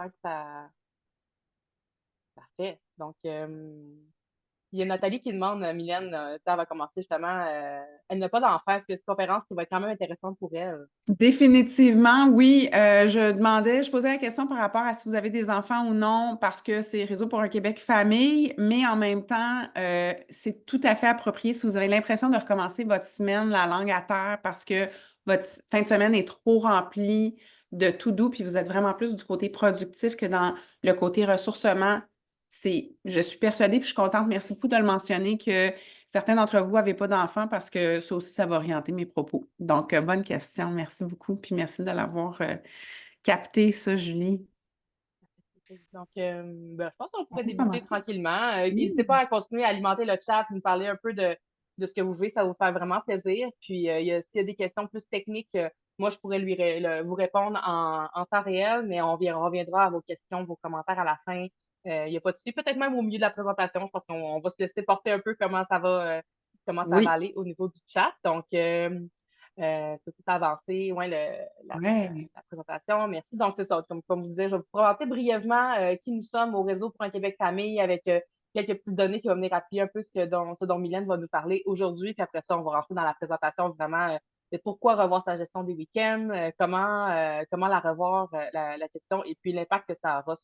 j'espère que ça parfait. Donc, il y a Nathalie qui demande, Mylène, elle va commencer justement, elle n'a pas d'enfant. Est-ce que cette conférence qui va être quand même intéressante pour elle? Définitivement, oui. Je posais la question par rapport à si vous avez des enfants ou non, parce que c'est Réseau pour un Québec famille, mais en même temps, c'est tout à fait approprié si vous avez l'impression de recommencer votre semaine la langue à terre parce que votre fin de semaine est trop remplie de tout doux, puis vous êtes vraiment plus du côté productif que dans le côté ressourcement. Je suis persuadée, puis je suis contente, merci beaucoup de le mentionner, que certains d'entre vous n'avaient pas d'enfants parce que ça aussi, ça va orienter mes propos. Donc, bonne question. Merci beaucoup. Puis merci de l'avoir capté, ça, Julie. Donc, je pense qu'on On pourrait peut débuter commencer? tranquillement. N'hésitez Oui. pas à continuer à alimenter le chat, nous parler un peu de ce que vous vivez, ça va vous faire vraiment plaisir. Puis, s'il y a des questions plus techniques, moi, je pourrais vous répondre en temps réel, mais on reviendra à vos questions, vos commentaires à la fin. Il n'y a pas de souci. Peut-être même au milieu de la présentation, je pense qu'on va se laisser porter un peu comment ça va Oui. aller au niveau du chat. Donc, tout avancer, ouais, Ouais. la présentation. Merci. Donc, c'est ça. Comme je vous disais, je vais vous présenter brièvement qui nous sommes au Réseau pour un Québec famille avec quelques petites données qui vont venir appuyer un peu ce dont Mylène va nous parler aujourd'hui. Puis après ça, on va rentrer dans la présentation vraiment de pourquoi revoir sa gestion des week-ends, comment la revoir, la gestion, et puis l'impact que ça aura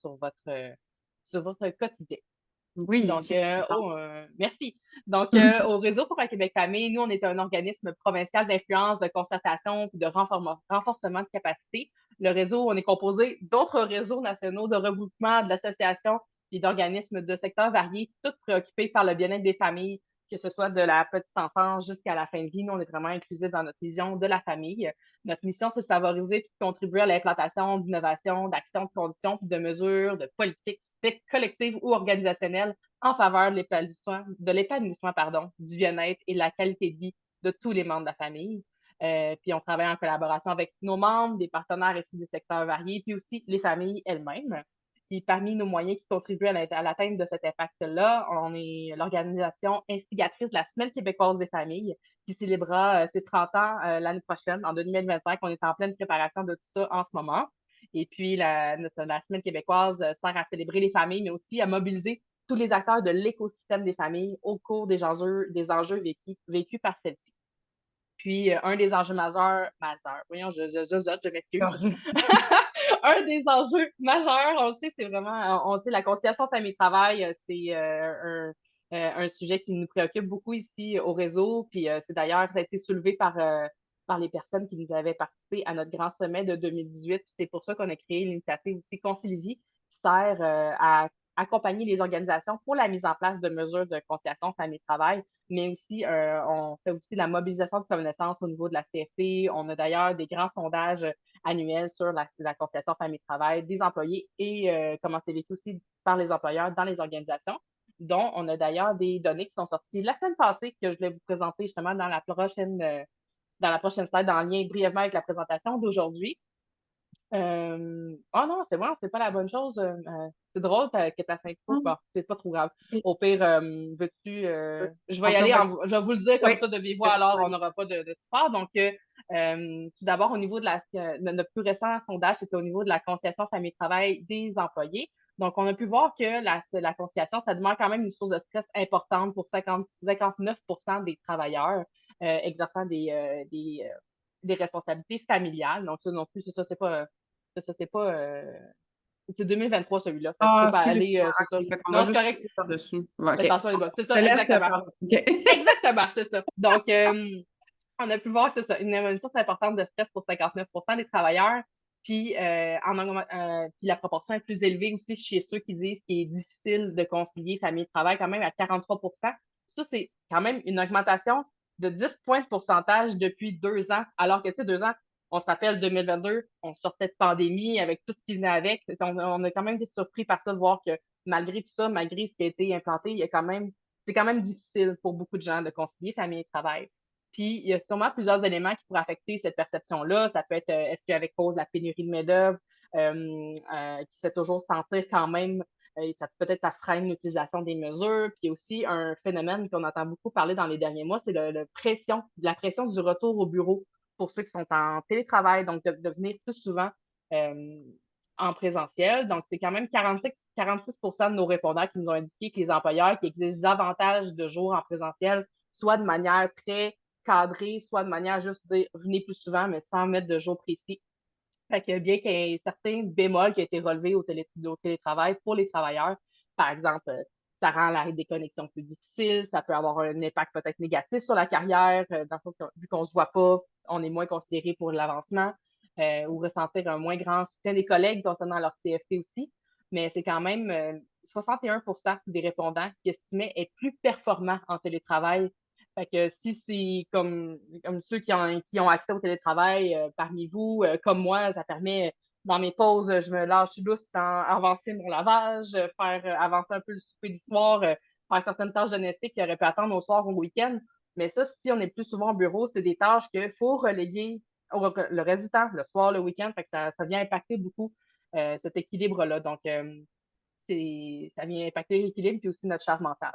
sur votre quotidien. Oui. Donc, merci. Donc, au Réseau pour un Québec famille, nous, on est un organisme provincial d'influence, de concertation et de renforcement de capacité. Le réseau, on est composé d'autres réseaux nationaux de regroupement, d'associations et d'organismes de secteurs variés, tous préoccupés par le bien-être des familles, que ce soit de la petite enfance jusqu'à la fin de vie. Nous, on est vraiment inclusifs dans notre vision de la famille. Notre mission, c'est de favoriser et de contribuer à l'implantation d'innovations, d'actions, de conditions, puis de mesures, de politiques collectives ou organisationnelles en faveur de l'épanouissement, du bien-être et de la qualité de vie de tous les membres de la famille. Puis on travaille en collaboration avec nos membres, des partenaires issus des secteurs variés, puis aussi les familles elles-mêmes. Puis parmi nos moyens qui contribuent à l'atteinte de cet impact-là, on est l'organisation instigatrice de la Semaine québécoise des familles, qui célébrera ses 30 ans l'année prochaine, en 2025. On est en pleine préparation de tout ça en ce moment. Et puis, la Semaine québécoise sert à célébrer les familles, mais aussi à mobiliser tous les acteurs de l'écosystème des familles au cours des enjeux vécus par celles-ci. Puis, un des enjeux majeurs, voyons, je m'excuse. Correct. Un des enjeux majeurs, on le sait, c'est vraiment, on sait, la conciliation famille-travail, c'est un sujet qui nous préoccupe beaucoup ici au réseau. Puis, c'est d'ailleurs, ça a été soulevé par les personnes qui nous avaient participé à notre grand sommet de 2018. Puis c'est pour ça qu'on a créé l'initiative aussi Concilivie, qui sert à accompagner les organisations pour la mise en place de mesures de conciliation famille-travail, mais aussi, on fait aussi la mobilisation de connaissances au niveau de la CFT. On a d'ailleurs des grands sondages annuels sur la conciliation famille-travail des employés et comment c'est vécu aussi par les employeurs dans les organisations, dont on a d'ailleurs des données qui sont sorties la semaine passée que je vais vous présenter justement dans la prochaine slide, en lien brièvement avec la présentation d'aujourd'hui. Oh non, c'est bon, c'est pas la bonne chose. C'est drôle que ta synchro. Bon, c'est pas trop grave. OK. Au pire, veux-tu. Je vais On y peut aller, envoyer. je vais vous le dire Oui. comme ça de vive voix, Le alors on slide. n'aura pas de support. Donc, tout d'abord, au niveau de notre plus récent sondage, c'était au niveau de la conciliation famille-travail des employés. Donc, on a pu voir que la conciliation, ça demeure quand même une source de stress importante pour 59% des travailleurs exerçant des responsabilités familiales. Donc, ça non plus, c'est pas. C'est 2023 celui-là. Fait que tu Ah, peux pas excusez-moi. aller, c'est ça. OK. Fait qu'on va Non, c'est juste correct. cliquer par-dessus. Ouais, OK. L'attention est bonne. C'est Je te ça, laisse exactement. parler. OK. Exactement, c'est ça. Donc, on a pu voir que c'est ça, une source importante de stress pour 59% des travailleurs. Puis, puis la proportion est plus élevée aussi chez ceux qui disent qu'il est difficile de concilier famille et travail, quand même à 43%. Ça, c'est quand même une augmentation de 10 points de pourcentage depuis 2 ans, alors que, tu sais, 2 ans, on se rappelle 2022, on sortait de pandémie avec tout ce qui venait avec. On a quand même été surpris par ça de voir que malgré tout ça, malgré ce qui a été implanté, c'est quand même difficile pour beaucoup de gens de concilier famille et travail. Puis, il y a sûrement plusieurs éléments qui pourraient affecter cette perception-là. Ça peut être, est-ce qu'avec cause de la pénurie de main-d'œuvre, qui se fait toujours sentir quand même, ça peut-être ça freine l'utilisation des mesures. Puis, il y a aussi un phénomène qu'on entend beaucoup parler dans les derniers mois, c'est la pression du retour au bureau pour ceux qui sont en télétravail, donc de venir plus souvent. euh, en présentiel. Donc, c'est quand même 46 de nos répondants qui nous ont indiqué que les employeurs qui exigent davantage de jours en présentiel, soit de manière très cadrée, soit de manière juste dire venez plus souvent, mais sans mettre de jours précis. Fait que bien qu'il y ait certains bémols qui ont été relevés au télétravail pour les travailleurs, par exemple, ça rend la déconnexion plus difficile, ça peut avoir un impact peut-être négatif sur la carrière, dans le sens que vu qu'on ne se voit pas, on est moins considéré pour l'avancement, ou ressentir un moins grand soutien des collègues concernant leur CFT aussi. Mais c'est quand même 61 des répondants qui estimaient être plus performants en télétravail. Fait que si c'est comme ceux qui ont accès au télétravail parmi vous, comme moi, ça permet dans mes pauses, je me lâche lousse dans avancer mon lavage, faire avancer un peu le souper du soir, faire certaines tâches domestiques qui auraient pu attendre au soir ou au week-end. Mais ça, si on est plus souvent au bureau, c'est des tâches qu'il faut reléguer le reste du temps, le soir, le week-end. Fait que ça vient impacter beaucoup cet équilibre-là. Donc, ça vient impacter l'équilibre et aussi notre charge mentale.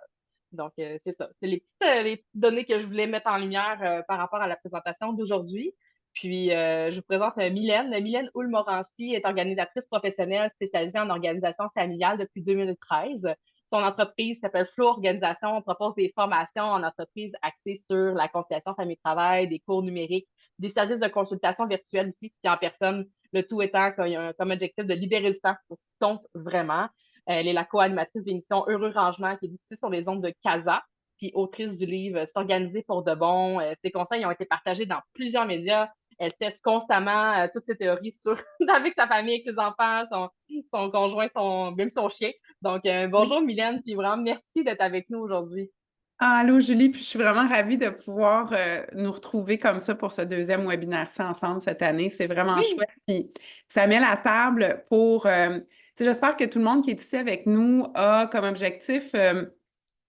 Donc, c'est ça. C'est les petites données que je voulais mettre en lumière par rapport à la présentation d'aujourd'hui. Puis, je vous présente Mylène. Mylène Houle-Morancy est organisatrice professionnelle spécialisée en organisation familiale depuis 2013. Son entreprise s'appelle Flow Organisation. On propose des formations en entreprise axées sur la conciliation famille-travail, des cours numériques, des services de consultation virtuelle aussi, puis en personne, le tout étant comme objectif de libérer du temps pour ce qui compte vraiment. Elle est la co-animatrice de l'émission Heureux Rangement qui est diffusée sur les ondes de Casa, puis autrice du livre S'organiser pour de bon. Ses conseils ont été partagés dans plusieurs médias. Elle teste constamment toutes ses théories avec sa famille, avec ses enfants, son conjoint, même son chien. Donc, bonjour Mylène, puis vraiment merci d'être avec nous aujourd'hui. Ah, allô Julie, puis je suis vraiment ravie de pouvoir nous retrouver comme ça pour ce deuxième webinaire-ci ensemble cette année. C'est vraiment Oui, chouette. Puis ça met la table pour, tu sais, j'espère que tout le monde qui est ici avec nous a comme objectif,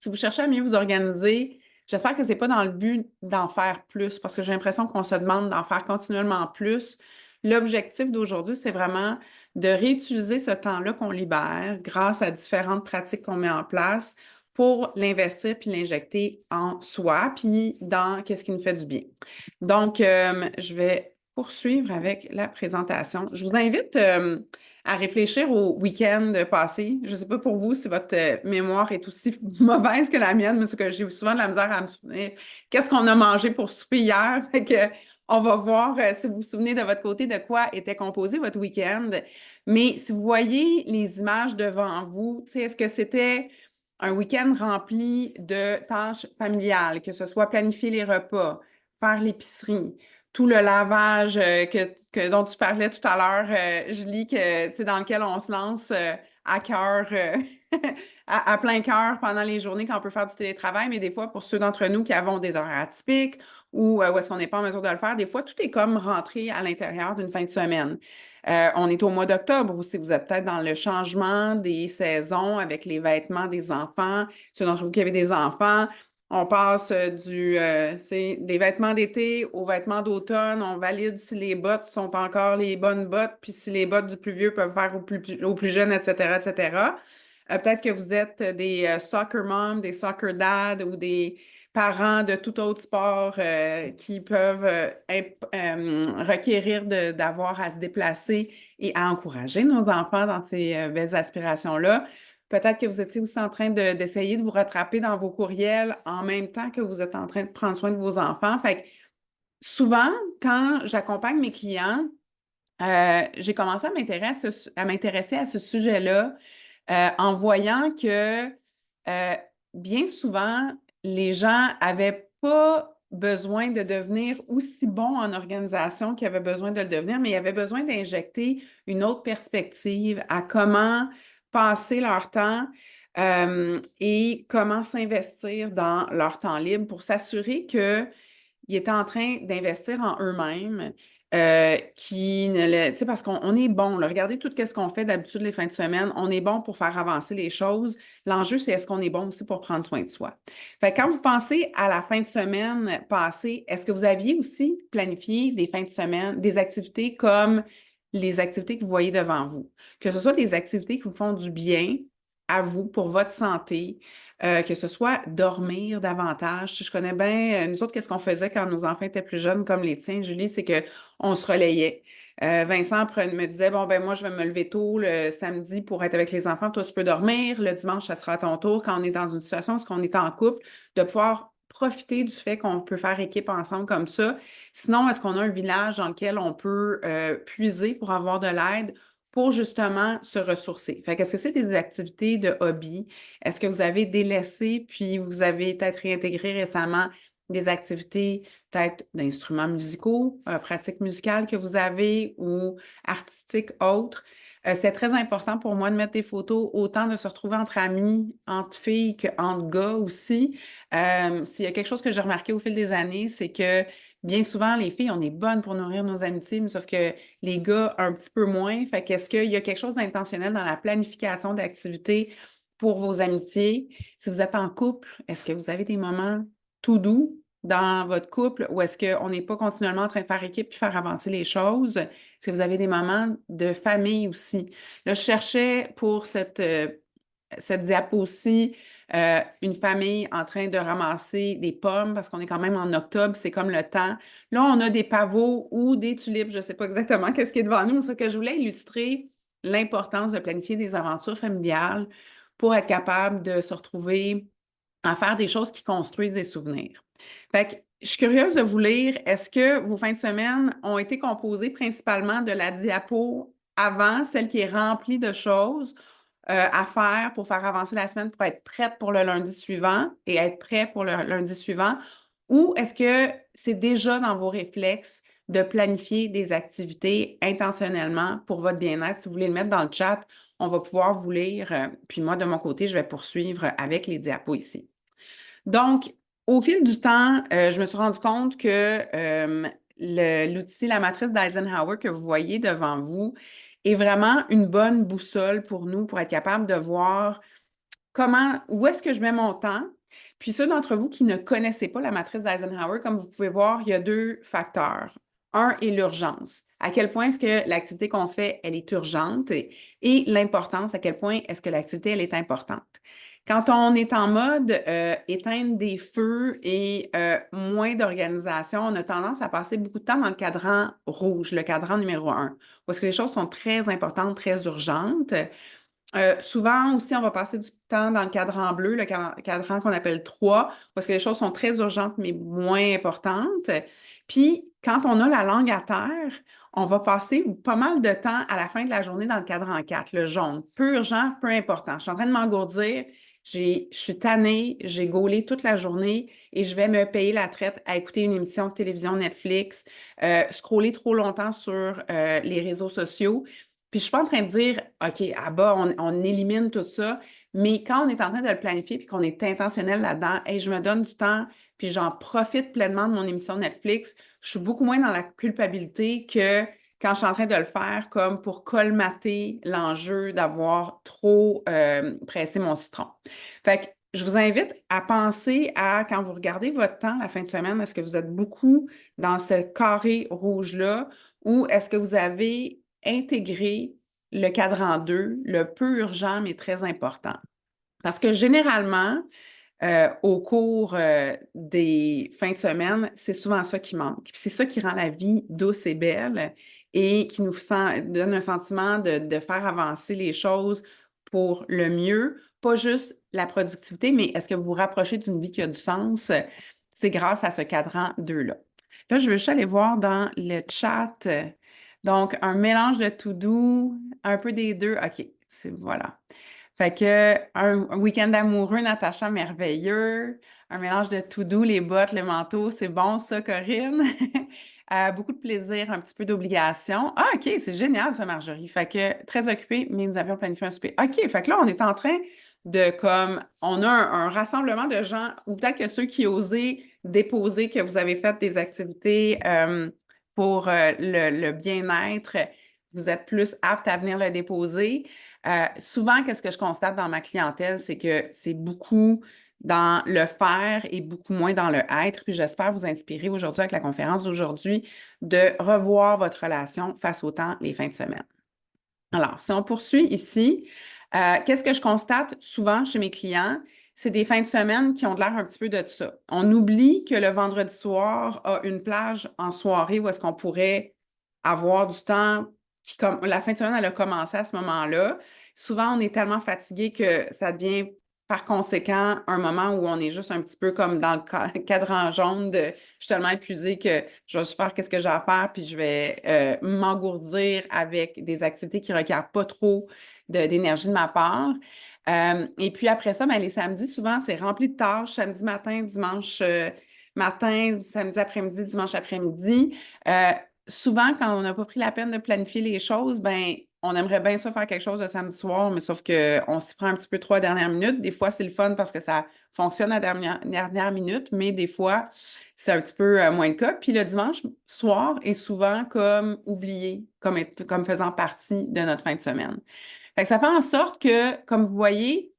si vous cherchez à mieux vous organiser, j'espère que c'est pas dans le but d'en faire plus, parce que j'ai l'impression qu'on se demande d'en faire continuellement plus. L'objectif d'aujourd'hui, c'est vraiment de réutiliser ce temps-là qu'on libère grâce à différentes pratiques qu'on met en place pour l'investir puis l'injecter en soi, puis dans qu'est-ce qui nous fait du bien. Donc, je vais poursuivre avec la présentation. Je vous invite à réfléchir au week-end passé. Je ne sais pas pour vous si votre mémoire est aussi mauvaise que la mienne, mais c'est que j'ai souvent de la misère à me souvenir qu'est-ce qu'on a mangé pour souper hier. Fait que, on va voir si vous vous souvenez de votre côté de quoi était composé votre week-end. Mais si vous voyez les images devant vous, est-ce que c'était un week-end rempli de tâches familiales, que ce soit planifier les repas, faire l'épicerie, tout le lavage dont tu parlais tout à l'heure, Julie, dans lequel on se lance à cœur, à plein cœur pendant les journées quand on peut faire du télétravail, mais des fois, pour ceux d'entre nous qui avons des horaires atypiques ou où est-ce qu'on n'est pas en mesure de le faire, des fois, tout est comme rentré à l'intérieur d'une fin de semaine. On est au mois d'octobre aussi. Vous êtes peut-être dans le changement des saisons avec les vêtements des enfants. Ceux d'entre vous qui avez des enfants, on passe des vêtements d'été aux vêtements d'automne. On valide si les bottes sont encore les bonnes bottes, puis si les bottes du plus vieux peuvent faire au plus jeune, etc., etc. Peut-être que vous êtes des soccer moms, des soccer dads ou des parents de tout autre sport qui peuvent requérir d'avoir à se déplacer et à encourager nos enfants dans ces belles aspirations-là. Peut-être que vous étiez aussi en train d'essayer de vous rattraper dans vos courriels en même temps que vous êtes en train de prendre soin de vos enfants. Fait que souvent, quand j'accompagne mes clients, j'ai commencé à m'intéresser à ce sujet-là en voyant que bien souvent, les gens n'avaient pas besoin de devenir aussi bons en organisation qu'ils avaient besoin de le devenir, mais ils avaient besoin d'injecter une autre perspective à comment passer leur temps et comment s'investir dans leur temps libre pour s'assurer qu'ils étaient en train d'investir en eux-mêmes, tu sais, parce qu'on est bon, là. Regardez tout ce qu'on fait d'habitude les fins de semaine. On est bon pour faire avancer les choses. L'enjeu, c'est est-ce qu'on est bon aussi pour prendre soin de soi. Fait que quand vous pensez à la fin de semaine passée, est-ce que vous aviez aussi planifié des fins de semaine, des activités comme les activités que vous voyez devant vous? Que ce soit des activités qui vous font du bien à vous pour votre santé, que ce soit dormir davantage. Je connais bien, nous autres, qu'est-ce qu'on faisait quand nos enfants étaient plus jeunes, comme les tiens, Julie, c'est qu'on se relayait. Vincent me disait, bon, ben moi, je vais me lever tôt le samedi pour être avec les enfants. Toi, tu peux dormir. Le dimanche, ça sera à ton tour. Quand on est dans une situation où on est en couple, de pouvoir profiter du fait qu'on peut faire équipe ensemble comme ça. Sinon, est-ce qu'on a un village dans lequel on peut puiser pour avoir de l'aide pour justement se ressourcer? Fait qu'est-ce que c'est des activités de hobby? Est-ce que vous avez délaissé puis vous avez peut-être réintégré récemment des activités peut-être d'instruments musicaux, pratiques musicales que vous avez ou artistiques autres? C'est très important pour moi de mettre des photos, autant de se retrouver entre amis, entre filles qu'entre gars aussi. S'il y a quelque chose que j'ai remarqué au fil des années, c'est que bien souvent, les filles, on est bonnes pour nourrir nos amitiés, mais sauf que les gars, un petit peu moins. Fait qu'est-ce qu'il y a quelque chose d'intentionnel dans la planification d'activités pour vos amitiés? Si vous êtes en couple, est-ce que vous avez des moments tout doux dans votre couple ou est-ce qu'on n'est pas continuellement en train de faire équipe puis faire avancer les choses? Est-ce que vous avez des moments de famille aussi? Là, je cherchais pour cette diapo-ci une famille en train de ramasser des pommes parce qu'on est quand même en octobre, c'est comme le temps. Là, on a des pavots ou des tulipes, je ne sais pas exactement qu'est-ce qui est devant nous, mais ce que je voulais illustrer, l'importance de planifier des aventures familiales pour être capable de se retrouver à faire des choses qui construisent des souvenirs. Fait que je suis curieuse de vous lire, est-ce que vos fins de semaine ont été composées principalement de la diapo avant, celle qui est remplie de choses à faire pour faire avancer la semaine pour être prête pour le lundi suivant et être prêt pour le lundi suivant? Ou est-ce que c'est déjà dans vos réflexes de planifier des activités intentionnellement pour votre bien-être? Si vous voulez le mettre dans le chat, on va pouvoir vous lire. Puis moi, de mon côté, je vais poursuivre avec les diapos ici. Donc, au fil du temps, je me suis rendu compte que l'outil, la matrice d'Eisenhower que vous voyez devant vous est vraiment une bonne boussole pour nous, pour être capable de voir où est-ce que je mets mon temps. Puis ceux d'entre vous qui ne connaissez pas la matrice d'Eisenhower, comme vous pouvez voir, il y a deux facteurs. Un est l'urgence. À quel point est-ce que l'activité qu'on fait, elle est urgente et l'importance, à quel point est-ce que l'activité, elle est importante. Quand on est en mode éteindre des feux et moins d'organisation, on a tendance à passer beaucoup de temps dans le cadran rouge, le cadran numéro 1, parce que les choses sont très importantes, très urgentes. Souvent aussi, on va passer du temps dans le cadran bleu, le cadran qu'on appelle 3, parce que les choses sont très urgentes, mais moins importantes. Puis, quand on a la langue à terre, on va passer pas mal de temps à la fin de la journée dans le cadran 4, le jaune. Peu urgent, peu important. Je suis en train de m'engourdir, je suis tannée, j'ai gaulé toute la journée et je vais me payer la traite à écouter une émission de télévision Netflix, scroller trop longtemps sur les réseaux sociaux. Puis je suis pas en train de dire, OK, à bas, on élimine tout ça, mais quand on est en train de le planifier puis qu'on est intentionnel là-dedans, hey, je me donne du temps, puis j'en profite pleinement de mon émission Netflix, je suis beaucoup moins dans la culpabilité que quand je suis en train de le faire comme pour colmater l'enjeu d'avoir trop pressé mon citron. Fait que je vous invite à penser à, quand vous regardez votre temps la fin de semaine, est-ce que vous êtes beaucoup dans ce carré rouge-là ou est-ce que vous avez intégré le cadran 2, le peu urgent mais très important? Parce que généralement, au cours des fins de semaine, c'est souvent ça qui manque. Puis c'est ça qui rend la vie douce et belle et qui nous donne un sentiment de faire avancer les choses pour le mieux. Pas juste la productivité, mais est-ce que vous vous rapprochez d'une vie qui a du sens? C'est grâce à ce cadran 2-là. Là, je veux juste aller voir dans le chat. Donc, un mélange de tout doux, un peu des deux. OK, voilà. Fait que un week-end amoureux, Natacha, merveilleux. Un mélange de tout doux, les bottes, le manteau, c'est bon ça, Corinne. Beaucoup de plaisir, un petit peu d'obligation. Ah, OK, c'est génial ça, Marjorie. Fait que très occupée, mais nous avions planifié un souper. OK, fait que là, on est en train de on a un rassemblement de gens, ou peut-être que ceux qui osaient déposer que vous avez fait des activités pour le bien-être, vous êtes plus aptes à venir le déposer. Souvent, qu'est-ce que je constate dans ma clientèle, c'est que c'est beaucoup dans le faire et beaucoup moins dans le être. Puis j'espère vous inspirer aujourd'hui avec la conférence d'aujourd'hui de revoir votre relation face au temps les fins de semaine. Alors, si on poursuit ici, Qu'est-ce que je constate souvent chez mes clients? C'est des fins de semaine qui ont l'air un petit peu de ça. On oublie que le vendredi soir a une plage en soirée où est-ce qu'on pourrait avoir du temps comme la fin de semaine, elle a commencé à ce moment-là. Souvent, on est tellement fatigué que ça devient par conséquent un moment où on est juste un petit peu comme dans le cadran jaune de je suis tellement épuisée que je vais juste faire qu'est-ce que j'ai à faire, puis je vais m'engourdir avec des activités qui ne requièrent pas trop d'énergie de ma part. Et puis après ça, ben, les samedis, souvent, c'est rempli de tâches, samedi matin, dimanche matin, samedi après-midi, dimanche après-midi. Souvent, quand on n'a pas pris la peine de planifier les choses, ben, on aimerait bien ça faire quelque chose le samedi soir, mais sauf qu'on s'y prend un petit peu trop à la dernière minute. Des fois, c'est le fun parce que ça fonctionne à la dernière minute, mais des fois, c'est un petit peu moins le cas. Puis le dimanche soir est souvent comme oublié, comme faisant partie de notre fin de semaine. Fait que ça fait en sorte que, comme vous voyez,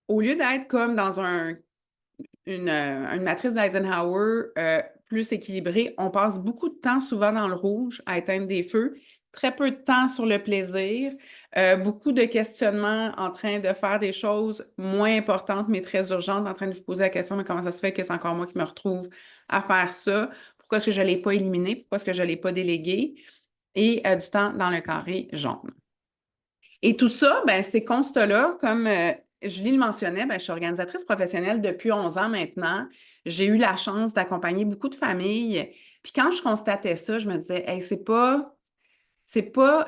au lieu d'être comme dans une matrice d'Eisenhower plus équilibrée, on passe beaucoup de temps souvent dans le rouge à éteindre des feux, très peu de temps sur le plaisir, beaucoup de questionnements en train de faire des choses moins importantes mais très urgentes, en train de vous poser la question, mais comment ça se fait que c'est encore moi qui me retrouve à faire ça? Pourquoi est-ce que je ne l'ai pas éliminé? Pourquoi est-ce que je ne l'ai pas délégué? Et du temps dans le carré jaune. Et tout ça, ben, ces constats-là, comme Julie le mentionnait, ben, je suis organisatrice professionnelle depuis 11 ans maintenant. J'ai eu la chance d'accompagner beaucoup de familles. Puis quand je constatais ça, je me disais, hey, c'est pas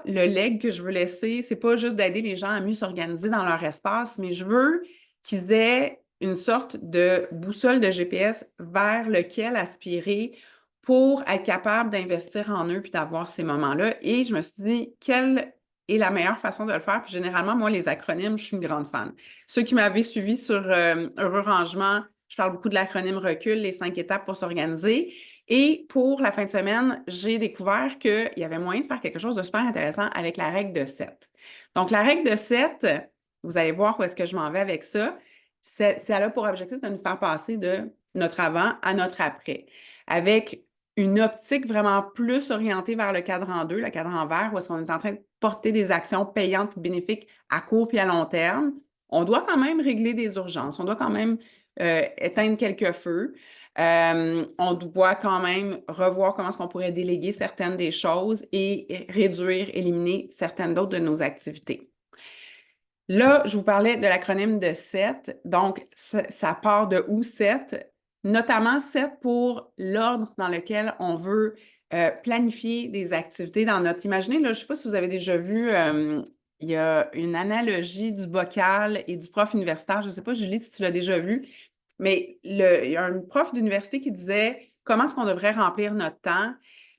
le leg que je veux laisser, c'est pas juste d'aider les gens à mieux s'organiser dans leur espace, mais je veux qu'ils aient une sorte de boussole de GPS vers lequel aspirer pour être capable d'investir en eux puis d'avoir ces moments-là. Et je me suis dit, quelle est la meilleure façon de le faire? Puis généralement, moi, les acronymes, je suis une grande fan. Ceux qui m'avaient suivi sur Heureux Rangement, je parle beaucoup de l'acronyme RECUL, les 5 étapes pour s'organiser. Et pour la fin de semaine, j'ai découvert qu'il y avait moyen de faire quelque chose de super intéressant avec la règle de 7. Donc, la règle de 7, vous allez voir où est-ce que je m'en vais avec ça. Elle a pour objectif de nous faire passer de notre avant à notre après, avec une optique vraiment plus orientée vers le cadran 2, le cadran vert, où est-ce qu'on est en train de porter des actions payantes et bénéfiques à court et à long terme. On doit quand même régler des urgences, on doit quand même éteindre quelques feux. On doit quand même revoir comment est-ce qu'on pourrait déléguer certaines des choses et réduire, éliminer certaines d'autres de nos activités. Là, je vous parlais de l'acronyme de SET. Donc, ça part de où SET? Notamment SET pour l'ordre dans lequel on veut planifier des activités dans notre... Imaginez, là, je ne sais pas si vous avez déjà vu, il y a une analogie du bocal et du prof universitaire. Je ne sais pas, Julie, si tu l'as déjà vu, mais il y a un prof d'université qui disait comment est-ce qu'on devrait remplir notre temps.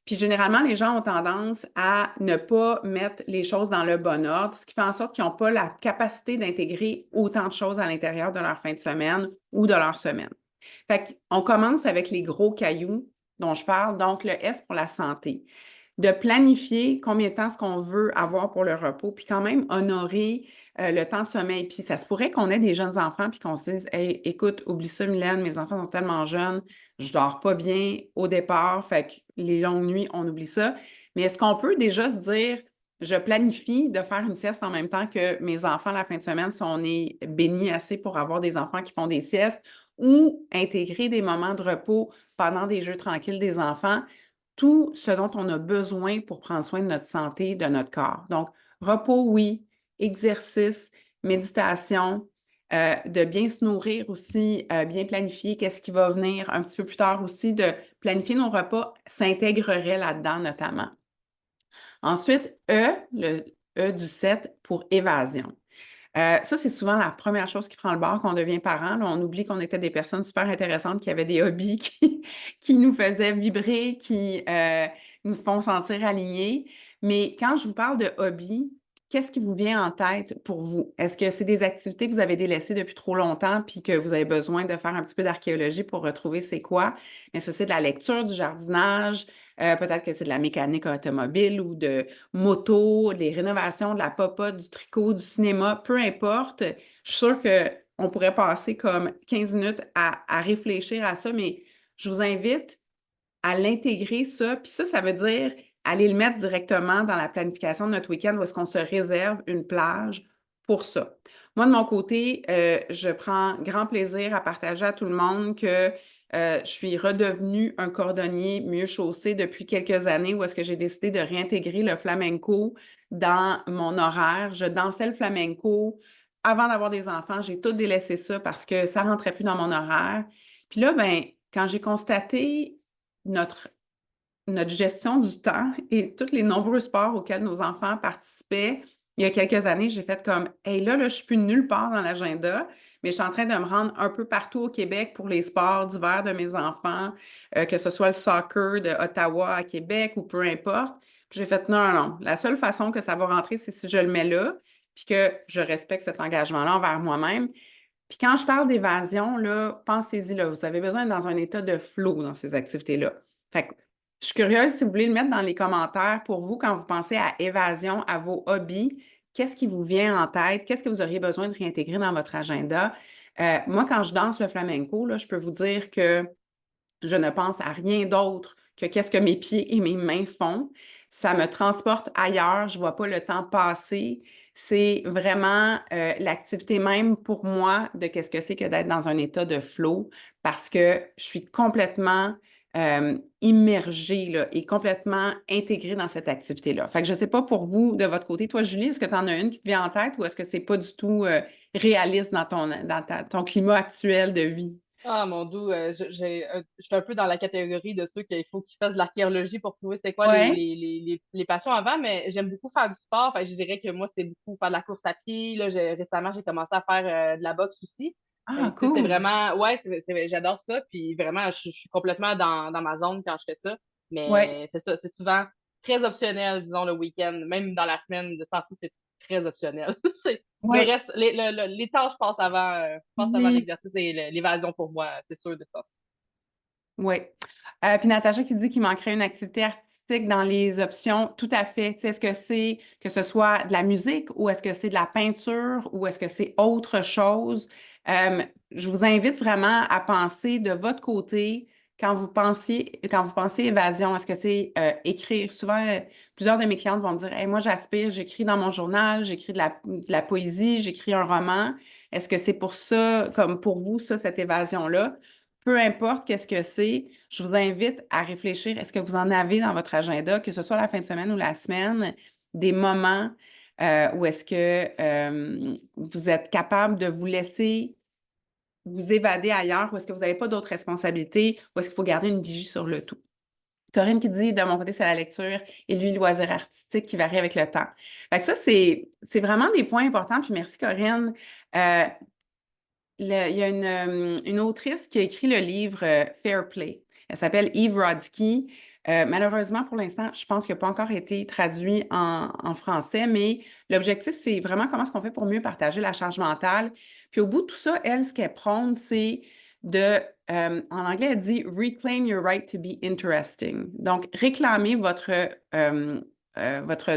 Puis généralement, les gens ont tendance à ne pas mettre les choses dans le bon ordre, ce qui fait en sorte qu'ils n'ont pas la capacité d'intégrer autant de choses à l'intérieur de leur fin de semaine ou de leur semaine. Fait qu'on commence avec les gros cailloux dont je parle, donc le S pour la santé. De planifier combien de temps est-ce qu'on veut avoir pour le repos, puis quand même honorer le temps de sommeil. Puis ça se pourrait qu'on ait des jeunes enfants, puis qu'on se dise, hey, écoute, oublie ça, Mylène, mes enfants sont tellement jeunes, je dors pas bien au départ, fait que les longues nuits, on oublie ça. Mais est-ce qu'on peut déjà se dire, je planifie de faire une sieste en même temps que mes enfants la fin de semaine, si on est béni assez pour avoir des enfants qui font des siestes, ou intégrer des moments de repos pendant des jeux tranquilles des enfants, tout ce dont on a besoin pour prendre soin de notre santé, de notre corps. Donc, repos, oui, exercice, méditation, de bien se nourrir aussi, bien planifier qu'est-ce qui va venir un petit peu plus tard aussi, de planifier nos repas s'intégrerait là-dedans notamment. Ensuite, le E du 7 pour évasion. Ça, c'est souvent la première chose qui prend le bord quand on devient parent. Là, on oublie qu'on était des personnes super intéressantes, qui avaient des hobbies qui nous faisaient vibrer, qui nous font sentir alignés. Mais quand je vous parle de hobbies, qu'est-ce qui vous vient en tête pour vous? Est-ce que c'est des activités que vous avez délaissées depuis trop longtemps puis que vous avez besoin de faire un petit peu d'archéologie pour retrouver c'est quoi? Est-ce que c'est de la lecture, du jardinage? Peut-être que c'est de la mécanique automobile ou de moto, des rénovations, de la popote, du tricot, du cinéma, peu importe. Je suis sûre qu'on pourrait passer comme 15 minutes à réfléchir à ça, mais je vous invite à l'intégrer, ça. Puis ça veut dire aller le mettre directement dans la planification de notre week-end où est-ce qu'on se réserve une plage pour ça. Moi, de mon côté, je prends grand plaisir à partager à tout le monde que je suis redevenue un cordonnier mieux chaussé depuis quelques années où est-ce que j'ai décidé de réintégrer le flamenco dans mon horaire. Je dansais le flamenco avant d'avoir des enfants. J'ai tout délaissé ça parce que ça rentrait plus dans mon horaire. Puis là, ben, quand j'ai constaté notre notre gestion du temps et tous les nombreux sports auxquels nos enfants participaient. Il y a quelques années, j'ai fait comme, hey, là, je ne suis plus nulle part dans l'agenda, mais je suis en train de me rendre un peu partout au Québec pour les sports d'hiver de mes enfants, que ce soit le soccer de Ottawa à Québec ou peu importe. Puis j'ai fait, non, non, non. La seule façon que ça va rentrer, c'est si je le mets là, puis que je respecte cet engagement-là envers moi-même. Puis quand je parle d'évasion, là, pensez-y, là, vous avez besoin d'être dans un état de flow dans ces activités-là. Fait que je suis curieuse si vous voulez le mettre dans les commentaires pour vous quand vous pensez à évasion, à vos hobbies. Qu'est-ce qui vous vient en tête? Qu'est-ce que vous auriez besoin de réintégrer dans votre agenda? Moi, quand je danse le flamenco, là, je peux vous dire que je ne pense à rien d'autre que qu'est-ce que mes pieds et mes mains font. Ça me transporte ailleurs, je ne vois pas le temps passer. C'est vraiment l'activité même pour moi de qu'est-ce que c'est que d'être dans un état de flow parce que je suis complètement immergée là, et complètement intégrée dans cette activité-là. Fait que je ne sais pas pour vous, de votre côté, toi, Julie, est-ce que tu en as une qui te vient en tête ou est-ce que c'est pas du tout réaliste dans ton climat actuel de vie? Ah, mon doux, je suis un peu dans la catégorie de ceux qu'il faut qu'ils fassent de l'archéologie pour trouver c'était quoi Ouais. les passions avant, mais j'aime beaucoup faire du sport. Enfin, je dirais que moi, c'est beaucoup faire de la course à pied. Là, récemment, j'ai commencé à faire de la boxe aussi. Ah, Tu sais, c'est cool. vraiment, ouais, j'adore ça. Puis vraiment, je suis complètement dans ma zone quand je fais ça. Ouais. Mais c'est ça, c'est souvent très optionnel, disons, le week-end. Même dans la semaine, de ce temps-ci, c'est très optionnel. Le Oui, reste, les tâches passent avant oui, l'exercice et l'évasion pour moi, c'est sûr de ça. oui. Puis Natacha qui dit qu'il manquerait une activité artistique dans les options, tout à fait. Tu sais, est-ce que c'est que ce soit de la musique ou est-ce que c'est de la peinture ou est-ce que c'est autre chose? Je vous invite vraiment à penser de votre côté quand vous pensez évasion, est-ce que c'est écrire? Souvent, plusieurs de mes clientes vont me dire, hey, moi, j'aspire, j'écris dans mon journal, j'écris de la poésie, j'écris un roman. Est-ce que c'est pour ça, comme pour vous, ça, cette évasion-là? Peu importe qu'est-ce que c'est, je vous invite à réfléchir. Est-ce que vous en avez dans votre agenda, que ce soit la fin de semaine ou la semaine, des moments où est-ce que vous êtes capable de vous laisser vous évader ailleurs, ou est-ce que vous n'avez pas d'autres responsabilités, ou est-ce qu'il faut garder une vigie sur le tout? Corinne qui dit, de mon côté, c'est la lecture et lui, le loisir artistique qui varie avec le temps. Fait que ça, c'est vraiment des points importants. Puis merci, Corinne. Euh, il y a une autrice qui a écrit le livre Fair Play. Elle s'appelle Eve Rodsky. Malheureusement, pour l'instant, je pense qu'il n'a pas encore été traduit en français, mais l'objectif, c'est vraiment comment est-ce qu'on fait pour mieux partager la charge mentale. Puis au bout de tout ça, elle, ce qu'elle prône, c'est en anglais, elle dit Reclaim your right to be interesting. Donc, réclamer votre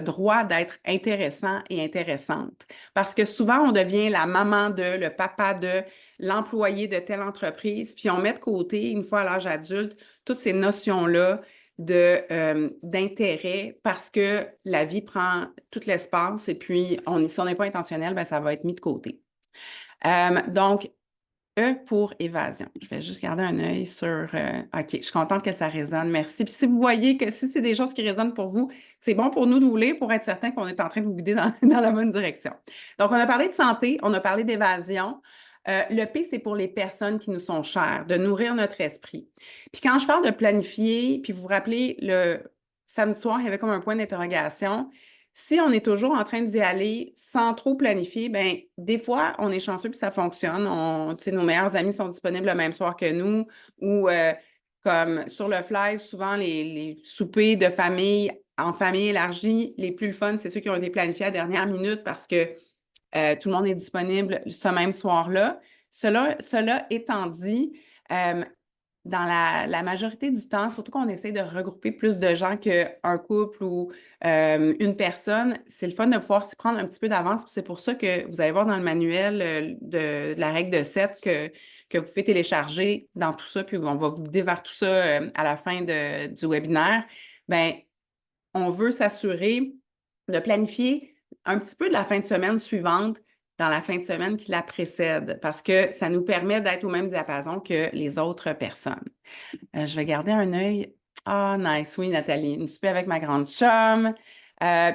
droit d'être intéressant et intéressante. Parce que souvent, on devient la maman de, le papa de, l'employé de telle entreprise, puis on met de côté, une fois à l'âge adulte, toutes ces notions-là d'intérêt parce que la vie prend tout l'espace et puis si on n'est pas intentionnel, ben, ça va être mis de côté. Donc, E pour évasion. Je vais juste garder un œil sur. OK, je suis contente que ça résonne. Merci. Puis si vous voyez que si c'est des choses qui résonnent pour vous, c'est bon pour nous de vous lire pour être certain qu'on est en train de vous guider dans la bonne direction. Donc, on a parlé de santé, on a parlé d'évasion. Le P, c'est pour les personnes qui nous sont chères, de nourrir notre esprit. Puis quand je parle de planifier, puis vous vous rappelez, le samedi soir, il y avait comme un point d'interrogation. Si on est toujours en train d'y aller sans trop planifier, ben des fois, on est chanceux puis ça fonctionne. Tu sais, nos meilleurs amis sont disponibles le même soir que nous ou comme sur le fly, souvent les soupers de famille, en famille élargie, les plus fun, c'est ceux qui ont été planifiés à la dernière minute parce que tout le monde est disponible ce même soir-là. Cela étant dit, euh, dans la majorité du temps, surtout qu'on essaie de regrouper plus de gens qu'un couple ou une personne, c'est le fun de pouvoir s'y prendre un petit peu d'avance. Puis c'est pour ça que vous allez voir dans le manuel de la règle de 7 que vous pouvez télécharger dans tout ça, puis on va vous guider vers tout ça à la fin du webinaire. Bien, on veut s'assurer de planifier un petit peu de la fin de semaine suivante dans la fin de semaine qui la précède parce que ça nous permet d'être au même diapason que les autres personnes. Je vais garder un œil. Ah, nice. Oui, Nathalie. Une souper avec ma grande chum.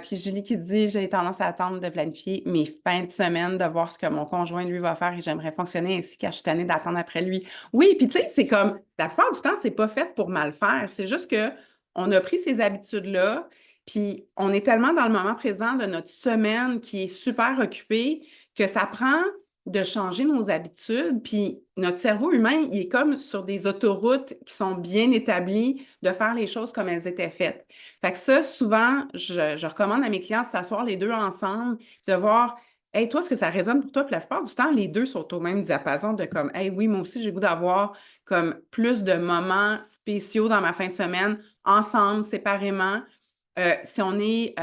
Puis Julie qui dit, j'ai tendance à attendre de planifier mes fins de semaine, de voir ce que mon conjoint, lui, va faire et j'aimerais fonctionner ainsi car je suis tannée d'attendre après lui. Oui, puis tu sais, c'est comme, la plupart du temps, c'est pas fait pour mal faire. C'est juste que on a pris ces habitudes-là, puis on est tellement dans le moment présent de notre semaine qui est super occupée que ça prend de changer nos habitudes. Puis notre cerveau humain, il est comme sur des autoroutes qui sont bien établies de faire les choses comme elles étaient faites. Fait que ça, souvent, je recommande à mes clients de s'asseoir les deux ensemble, de voir, hey, toi, est-ce que ça résonne pour toi? Puis la plupart du temps, les deux sont au même diapason de comme, hey, oui, moi aussi, j'ai le goût d'avoir comme plus de moments spéciaux dans ma fin de semaine, ensemble, séparément. Si on est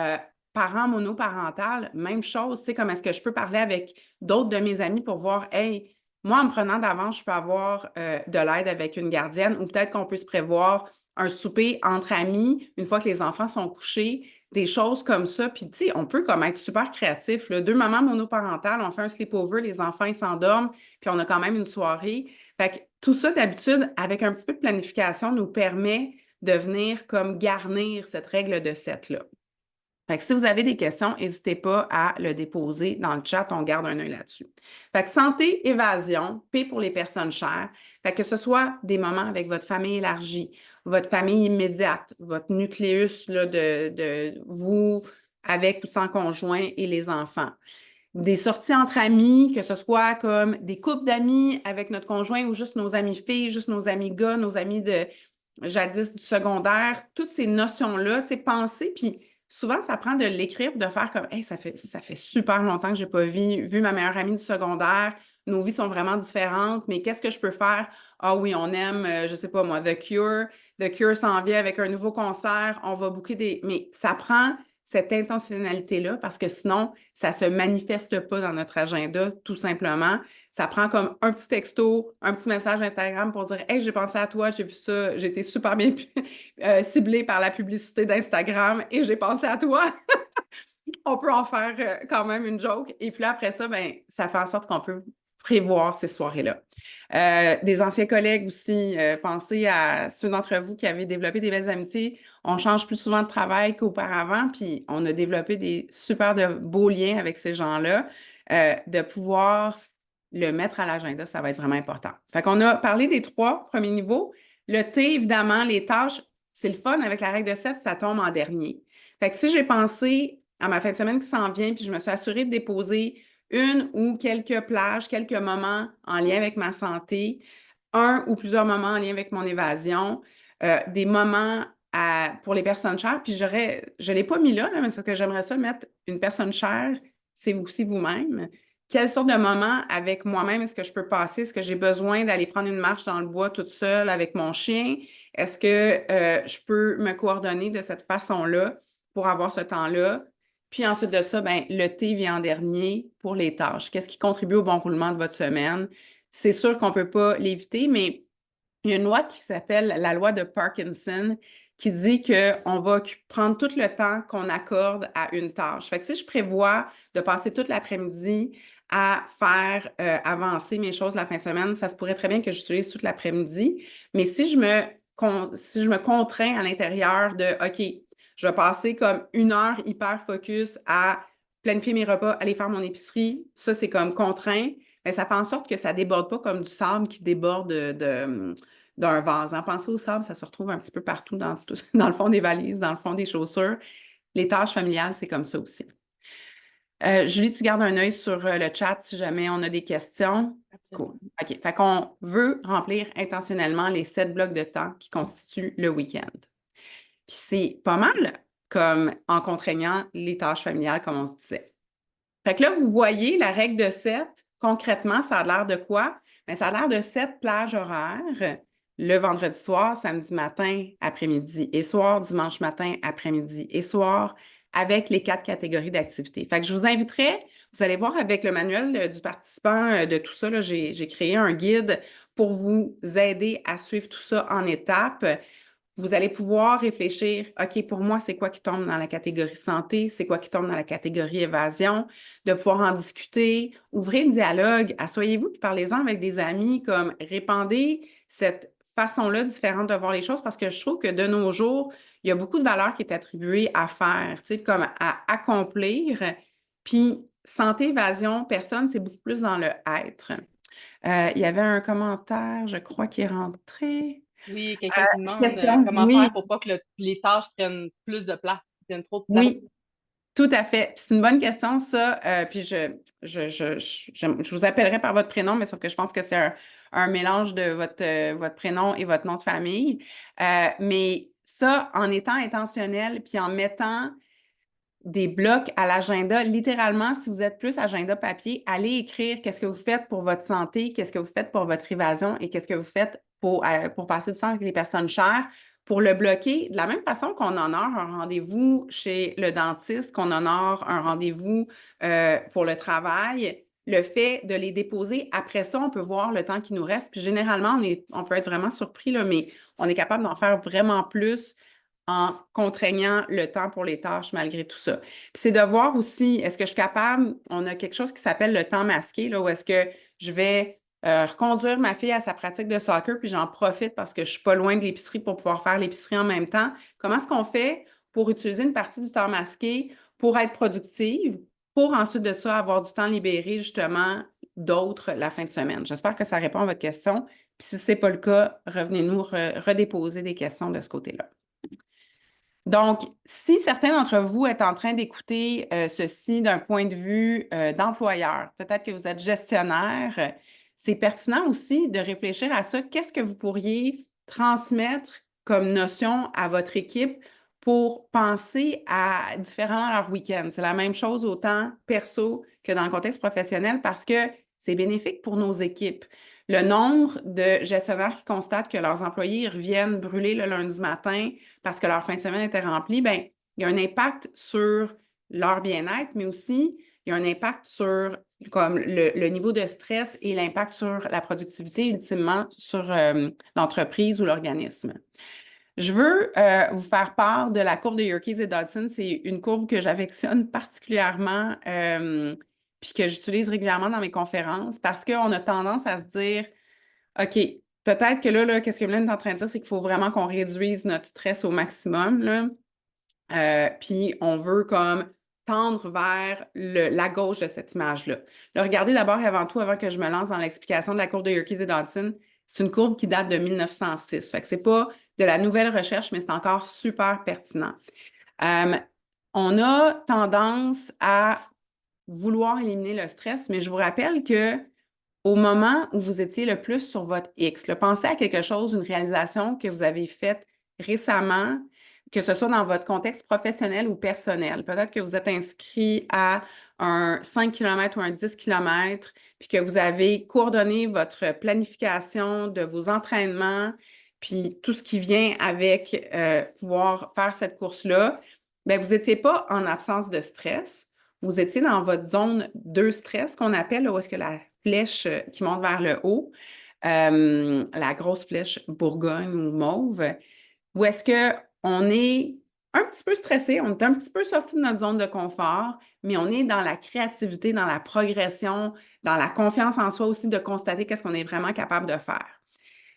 parent monoparental, même chose, tu sais, comme est-ce que je peux parler avec d'autres de mes amis pour voir, hey, moi, en me prenant d'avance, je peux avoir de l'aide avec une gardienne ou peut-être qu'on peut se prévoir un souper entre amis une fois que les enfants sont couchés, des choses comme ça. Puis, tu sais, on peut comme être super créatif, là. Deux mamans monoparentales, on fait un sleepover, les enfants, ils s'endorment, puis on a quand même une soirée. Fait que tout ça, d'habitude, avec un petit peu de planification, nous permet de venir comme garnir cette règle de 7-là. Fait que si vous avez des questions, n'hésitez pas à le déposer dans le chat, on garde un œil là-dessus. Fait que santé, évasion, P pour les personnes chères. Fait que ce soit des moments avec votre famille élargie, votre famille immédiate, votre nucléus là, de vous avec ou sans conjoint et les enfants. Des sorties entre amis, que ce soit comme des couples d'amis avec notre conjoint ou juste nos amis filles, juste nos amis gars, nos amis de jadis du secondaire, toutes ces notions-là, tu sais, penser, puis souvent, ça prend de l'écrire, de faire comme, hey, ça fait super longtemps que j'ai pas vu ma meilleure amie du secondaire, nos vies sont vraiment différentes, mais qu'est-ce que je peux faire? Ah oui, on aime, je sais pas moi, The Cure. The Cure s'en vient avec un nouveau concert, on va booker des... Mais ça prend cette intentionnalité-là parce que sinon, ça ne se manifeste pas dans notre agenda, tout simplement. Ça prend comme un petit texto, un petit message Instagram pour dire, hey, j'ai pensé à toi, j'ai vu ça, j'ai été super bien ciblée par la publicité d'Instagram et j'ai pensé à toi. On peut en faire quand même une joke. Et puis là, après ça, ben, ça fait en sorte qu'on peut prévoir ces soirées-là. Des anciens collègues aussi, pensez à ceux d'entre vous qui avaient développé des belles amitiés. On change plus souvent de travail qu'auparavant, puis on a développé des super de beaux liens avec ces gens-là. De pouvoir le mettre à l'agenda, ça va être vraiment important. Fait qu'on a parlé des 3 premiers niveaux. Le T, évidemment, les tâches, c'est le fun avec la règle de 7, ça tombe en dernier. Fait que si j'ai pensé à ma fin de semaine qui s'en vient, puis je me suis assurée de déposer une ou quelques plages, quelques moments en lien avec ma santé, un ou plusieurs moments en lien avec mon évasion, des moments pour les personnes chères. Puis je ne l'ai pas mis là, mais ce que j'aimerais ça mettre une personne chère, c'est aussi vous-même. Quelle sorte de moment avec moi-même est-ce que je peux passer? Est-ce que j'ai besoin d'aller prendre une marche dans le bois toute seule avec mon chien? Est-ce que je peux me coordonner de cette façon-là pour avoir ce temps-là? Puis ensuite de ça, ben, le T vient en dernier pour les tâches. Qu'est-ce qui contribue au bon roulement de votre semaine? C'est sûr qu'on ne peut pas l'éviter, mais il y a une loi qui s'appelle la loi de Parkinson qui dit qu'on va prendre tout le temps qu'on accorde à une tâche. Fait que si je prévois de passer toute l'après-midi à faire avancer mes choses la fin de semaine, ça se pourrait très bien que j'utilise toute l'après-midi. Mais si je me contrains à l'intérieur de OK, je vais passer comme 1 heure hyper focus à planifier mes repas, aller faire mon épicerie, ça c'est comme contraint, mais ça fait en sorte que ça ne déborde pas comme du sable qui déborde d'un vase. Hein. Pensez au sable, ça se retrouve un petit peu partout dans le fond des valises, dans le fond des chaussures. Les tâches familiales, c'est comme ça aussi. Julie, tu gardes un œil sur le chat si jamais on a des questions. Absolument. Cool. OK. Fait qu'on veut remplir intentionnellement les 7 blocs de temps qui constituent le week-end. Puis c'est pas mal comme en contraignant les tâches familiales, comme on se disait. Fait que là, vous voyez la règle de 7. Concrètement, ça a l'air de quoi? Bien, ça a l'air de 7 plages horaires. Le vendredi soir, samedi matin, après-midi et soir, dimanche matin, après-midi et soir, avec les 4 catégories d'activités. Fait que je vous inviterais, vous allez voir avec le manuel du participant de tout ça, là, j'ai créé un guide pour vous aider à suivre tout ça en étapes. vous allez pouvoir réfléchir, OK, pour moi, c'est quoi qui tombe dans la catégorie santé, c'est quoi qui tombe dans la catégorie évasion, de pouvoir en discuter, ouvrez le dialogue, asseyez-vous et parlez-en avec des amis, comme répandez cette façon-là différente de voir les choses parce que je trouve que de nos jours, il y a beaucoup de valeur qui est attribuée à faire, tu sais, comme à accomplir. Puis santé, évasion, personne, c'est beaucoup plus dans le être. Il y avait un commentaire, je crois, qui est rentré. Oui, quelqu'un qui demande Question, comment faire oui, pour pas que les tâches prennent plus de place, prennent trop de place. oui, tout à fait. Puis c'est une bonne question, ça. Puis je vous appellerai par votre prénom, mais sauf que je pense que c'est un mélange de votre prénom et votre nom de famille. Mais ça, en étant intentionnel, puis en mettant des blocs à l'agenda. Littéralement, si vous êtes plus agenda papier, allez écrire qu'est-ce que vous faites pour votre santé, qu'est-ce que vous faites pour votre évasion et qu'est-ce que vous faites pour passer du temps avec les personnes chères, pour le bloquer. De la même façon qu'on honore un rendez-vous chez le dentiste, qu'on honore un rendez-vous pour le travail, le fait de les déposer, après ça, on peut voir le temps qui nous reste. Puis généralement, on peut être vraiment surpris, là, mais on est capable d'en faire vraiment plus en contraignant le temps pour les tâches malgré tout ça. Puis c'est de voir aussi, est-ce que je suis capable, on a quelque chose qui s'appelle le temps masqué, là, où est-ce que je vais reconduire ma fille à sa pratique de soccer, puis j'en profite parce que je suis pas loin de l'épicerie pour pouvoir faire l'épicerie en même temps. Comment est-ce qu'on fait pour utiliser une partie du temps masqué pour être productive, pour ensuite de ça avoir du temps libéré, justement, d'autres la fin de semaine? J'espère que ça répond à votre question. Puis si ce n'est pas le cas, revenez-nous redéposer des questions de ce côté-là. Donc, si certains d'entre vous êtes en train d'écouter ceci d'un point de vue d'employeur, peut-être que vous êtes gestionnaire, c'est pertinent aussi de réfléchir à ça. Qu'est-ce que vous pourriez transmettre comme notion à votre équipe pour penser à différemment leur week-end? C'est la même chose autant perso que dans le contexte professionnel parce que c'est bénéfique pour nos équipes. Le nombre de gestionnaires qui constatent que leurs employés reviennent brûler le lundi matin parce que leur fin de semaine était remplie, bien, il y a un impact sur leur bien-être, mais aussi il y a un impact sur comme le niveau de stress et l'impact sur la productivité, ultimement sur l'entreprise ou l'organisme. Je veux vous faire part de la courbe de Yerkes et Dodson. C'est une courbe que j'affectionne particulièrement puis que j'utilise régulièrement dans mes conférences parce qu'on a tendance à se dire, OK, peut-être que là, qu'est-ce que Mylène est en train de dire, c'est qu'il faut vraiment qu'on réduise notre stress au maximum, là. Puis on veut comme tendre vers la gauche de cette image-là. Là, regardez d'abord et avant tout, avant que je me lance dans l'explication de la courbe de Yerkes et Dodson, c'est une courbe qui date de 1906. Fait que c'est pas de la nouvelle recherche, mais c'est encore super pertinent. Euh, on a tendance à vouloir éliminer le stress, mais je vous rappelle que au moment où vous étiez le plus sur votre X, là, pensez à quelque chose, une réalisation que vous avez faite récemment, que ce soit dans votre contexte professionnel ou personnel. Peut-être que vous êtes inscrit à un 5 km ou un 10 km, puis que vous avez coordonné votre planification de vos entraînements, puis tout ce qui vient avec pouvoir faire cette course-là. Bien, vous n'étiez pas en absence de stress. Vous étiez dans votre zone 2 stress qu'on appelle, là, où est-ce que la flèche qui monte vers le haut, la grosse flèche Bourgogne ou mauve, où est-ce qu'on est un petit peu stressé, on est un petit peu sorti de notre zone de confort, mais on est dans la créativité, dans la progression, dans la confiance en soi aussi de constater qu'est-ce qu'on est vraiment capable de faire.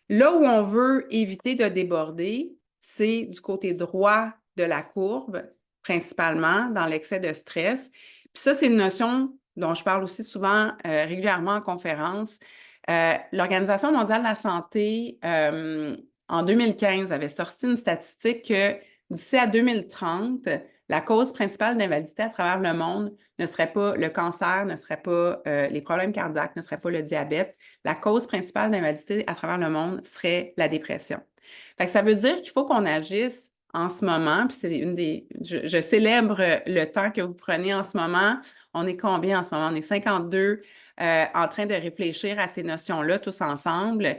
Là où on veut éviter de déborder, c'est du côté droit de la courbe, principalement dans l'excès de stress. Puis ça, c'est une notion dont je parle aussi souvent régulièrement en conférence. L'Organisation mondiale de la santé, en 2015, avait sorti une statistique que d'ici à 2030, la cause principale d'invalidité à travers le monde ne serait pas le cancer, ne serait pas les problèmes cardiaques, ne serait pas le diabète. La cause principale d'invalidité à travers le monde serait la dépression. Fait que ça veut dire qu'il faut qu'on agisse en ce moment, puis c'est une des... Je célèbre le temps que vous prenez en ce moment. On est combien en ce moment? On est 52 en train de réfléchir à ces notions-là tous ensemble.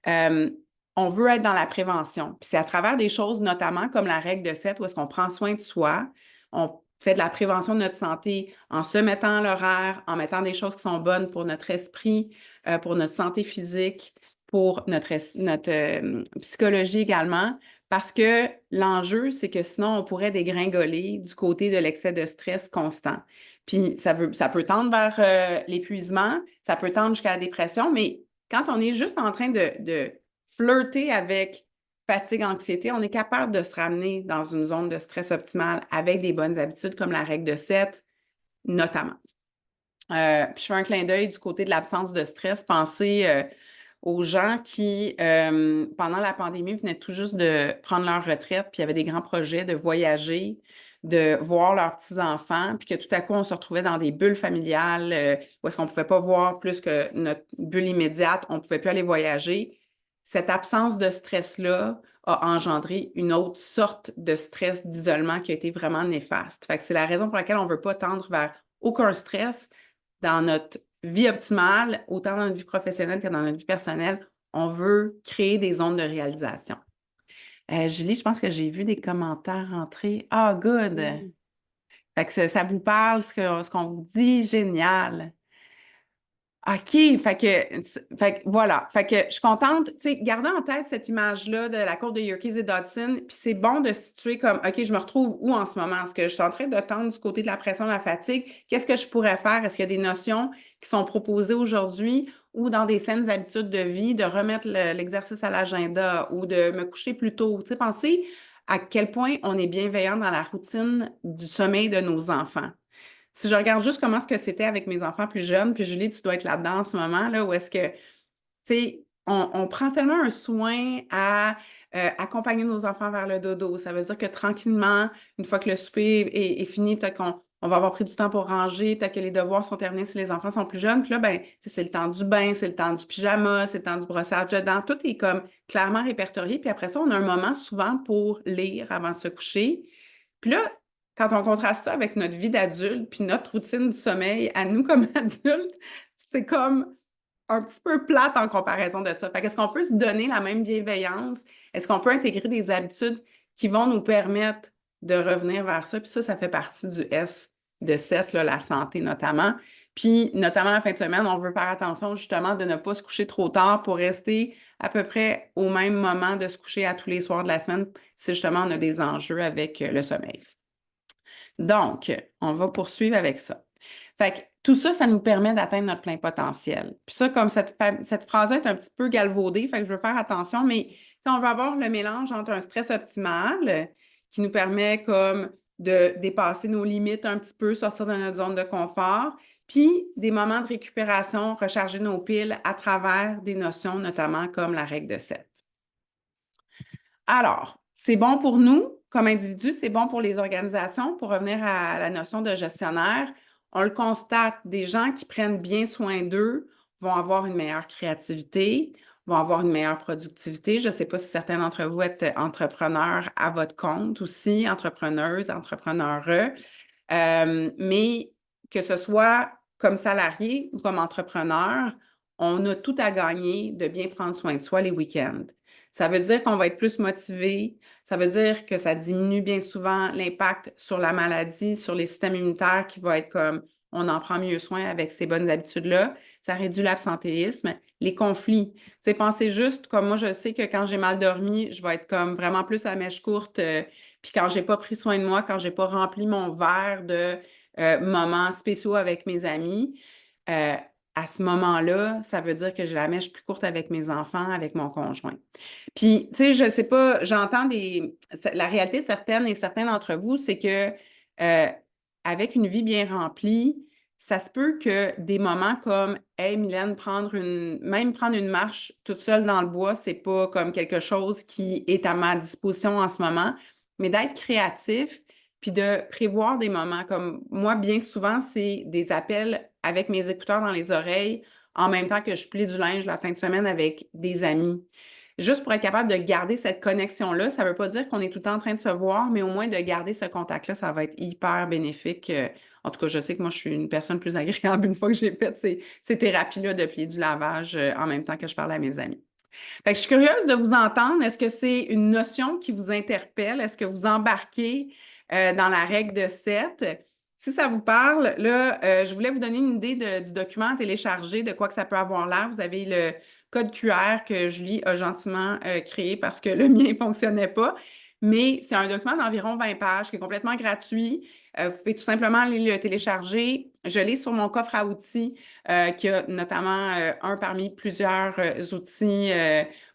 Euh, on veut être dans la prévention. Puis c'est à travers des choses, notamment comme la règle de 7, où est-ce qu'on prend soin de soi, on fait de la prévention de notre santé en se mettant à l'horaire, en mettant des choses qui sont bonnes pour notre esprit, pour notre santé physique, pour notre psychologie également, Parce que l'enjeu, c'est que sinon, on pourrait dégringoler du côté de l'excès de stress constant. Puis ça peut tendre vers l'épuisement, ça peut tendre jusqu'à la dépression, mais quand on est juste en train de flirter avec fatigue, anxiété, on est capable de se ramener dans une zone de stress optimale avec des bonnes habitudes comme la règle de 7, notamment. Puis je fais un clin d'œil du côté de l'absence de stress. Pensez aux gens qui, pendant la pandémie, venaient tout juste de prendre leur retraite, puis il y avait des grands projets de voyager, de voir leurs petits-enfants, puis que tout à coup, on se retrouvait dans des bulles familiales où est-ce qu'on ne pouvait pas voir plus que notre bulle immédiate, on ne pouvait plus aller voyager. Cette absence de stress-là a engendré une autre sorte de stress d'isolement qui a été vraiment néfaste. Fait que c'est la raison pour laquelle on ne veut pas tendre vers aucun stress dans notre vie optimale, autant dans notre vie professionnelle que dans notre vie personnelle. On veut créer des zones de réalisation. Julie, je pense que j'ai vu des commentaires rentrer. Ah, good! Oui. Fait que ça vous parle, ce qu'on vous dit, génial. OK, fait que voilà. Fait que je suis contente, tu sais, gardez en tête cette image-là de la courbe de Yerkes et Dodson, puis c'est bon de se situer comme, OK, je me retrouve où en ce moment? Est-ce que je suis en train de tendre du côté de la pression, de la fatigue? Qu'est-ce que je pourrais faire? Est-ce qu'il y a des notions qui sont proposées aujourd'hui ou dans des saines habitudes de vie, de remettre l'exercice à l'agenda ou de me coucher plus tôt? Tu sais, pensez à quel point on est bienveillant dans la routine du sommeil de nos enfants. Si je regarde juste comment est-ce que c'était avec mes enfants plus jeunes, puis Julie, tu dois être là-dedans en ce moment, là, où est-ce que, tu sais, on prend tellement un soin à accompagner nos enfants vers le dodo. Ça veut dire que tranquillement, une fois que le souper est fini, peut-être qu'on on va avoir pris du temps pour ranger, peut-être que les devoirs sont terminés si les enfants sont plus jeunes. Puis là, ben, c'est le temps du bain, c'est le temps du pyjama, c'est le temps du brossage de dents. Tout est comme clairement répertorié. Puis après ça, on a un moment souvent pour lire avant de se coucher. Puis là, quand on contraste ça avec notre vie d'adulte, puis notre routine du sommeil à nous comme adultes, c'est comme un petit peu plate en comparaison de ça. Fait qu'est-ce qu'on peut se donner la même bienveillance? Est-ce qu'on peut intégrer des habitudes qui vont nous permettre de revenir vers ça? Puis ça fait partie du S de 7, là, la santé notamment. Puis, notamment la fin de semaine, on veut faire attention justement de ne pas se coucher trop tard pour rester à peu près au même moment de se coucher à tous les soirs de la semaine si justement on a des enjeux avec le sommeil. Donc, on va poursuivre avec ça. Fait que tout ça, ça nous permet d'atteindre notre plein potentiel. Puis ça, comme cette phrase-là est un petit peu galvaudée, fait que je veux faire attention, mais on va avoir le mélange entre un stress optimal qui nous permet comme de dépasser nos limites un petit peu, sortir de notre zone de confort, puis des moments de récupération, recharger nos piles à travers des notions, notamment comme la règle de 7. Alors, c'est bon pour nous comme individus, c'est bon pour les organisations. Pour revenir à la notion de gestionnaire, on le constate, des gens qui prennent bien soin d'eux vont avoir une meilleure créativité, vont avoir une meilleure productivité. Je ne sais pas si certains d'entre vous êtes entrepreneurs à votre compte aussi, entrepreneuses, entrepreneureux, mais que ce soit comme salarié ou comme entrepreneur, on a tout à gagner de bien prendre soin de soi les week-ends. Ça veut dire qu'on va être plus motivé, ça veut dire que ça diminue bien souvent l'impact sur la maladie, sur les systèmes immunitaires qui va être comme on en prend mieux soin avec ces bonnes habitudes-là. Ça réduit l'absentéisme, les conflits. C'est penser juste, comme moi, je sais que quand j'ai mal dormi, je vais être comme vraiment plus à mèche courte. Puis quand j'ai pas pris soin de moi, quand j'ai pas rempli mon verre de moments spéciaux avec mes amis, euh, à ce moment-là, ça veut dire que j'ai la mèche plus courte avec mes enfants, avec mon conjoint. Puis, tu sais, je sais pas, j'entends des. La réalité certaine et certains d'entre vous, c'est que euh, avec une vie bien remplie, ça se peut que des moments comme Hey, Mylène, même prendre une marche toute seule dans le bois, c'est pas comme quelque chose qui est à ma disposition en ce moment, mais d'être créatif puis de prévoir des moments comme moi, bien souvent, c'est des appels avec mes écouteurs dans les oreilles en même temps que je plie du linge la fin de semaine avec des amis. Juste pour être capable de garder cette connexion-là, ça ne veut pas dire qu'on est tout le temps en train de se voir, mais au moins de garder ce contact-là, ça va être hyper bénéfique. En tout cas, je sais que moi, je suis une personne plus agréable une fois que j'ai fait ces thérapies-là de plier du lavage en même temps que je parle à mes amis. Fait que je suis curieuse de vous entendre. Est-ce que c'est une notion qui vous interpelle? Est-ce que vous embarquez dans la règle de 7? Si ça vous parle, là, je voulais vous donner une idée du document à télécharger, de quoi que ça peut avoir l'air. Vous avez le code QR que Julie a gentiment créé parce que le mien ne fonctionnait pas. Mais c'est un document d'environ 20 pages qui est complètement gratuit. Vous pouvez tout simplement aller le télécharger. Je l'ai sur mon coffre à outils, qui a notamment un parmi plusieurs outils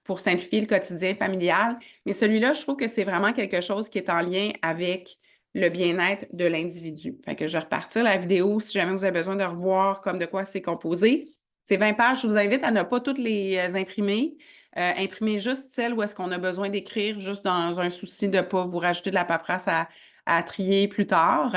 pour simplifier le quotidien familial. Mais celui-là, je trouve que c'est vraiment quelque chose qui est en lien avec le bien-être de l'individu. Fait que je vais repartir la vidéo si jamais vous avez besoin de revoir comme de quoi c'est composé. C'est 20 pages. Je vous invite à ne pas toutes les imprimer. Imprimer juste celles où est-ce qu'on a besoin d'écrire, juste dans un souci de ne pas vous rajouter de la paperasse à trier plus tard.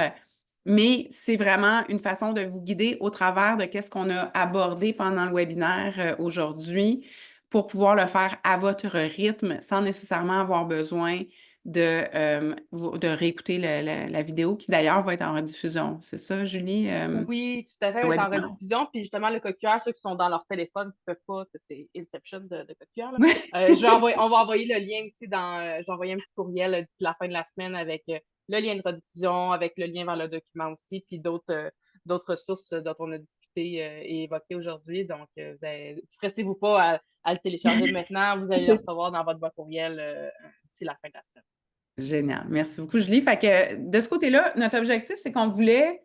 Mais c'est vraiment une façon de vous guider au travers de qu'est-ce qu'on a abordé pendant le webinaire aujourd'hui pour pouvoir le faire à votre rythme sans nécessairement avoir besoin de réécouter la vidéo qui d'ailleurs va être en rediffusion. C'est ça, Julie? Oui, tout à fait, Le elle est en webinaire. rediffusion. Puis justement, le code QR, ceux qui sont dans leur téléphone, qui ne peuvent pas, c'est Inception de code QR, là. On va envoyer le lien aussi j'ai envoyé un petit courriel d'ici la fin de la semaine avec le lien de rediffusion, avec le lien vers le document aussi, puis d'autres ressources dont on a discuté et évoqué aujourd'hui. Donc, stressez-vous pas à le télécharger maintenant. Vous allez le recevoir dans votre boîte courriel d'ici la fin de la semaine. Génial. Merci beaucoup, Julie. Fait que de ce côté-là, notre objectif, c'est qu'on voulait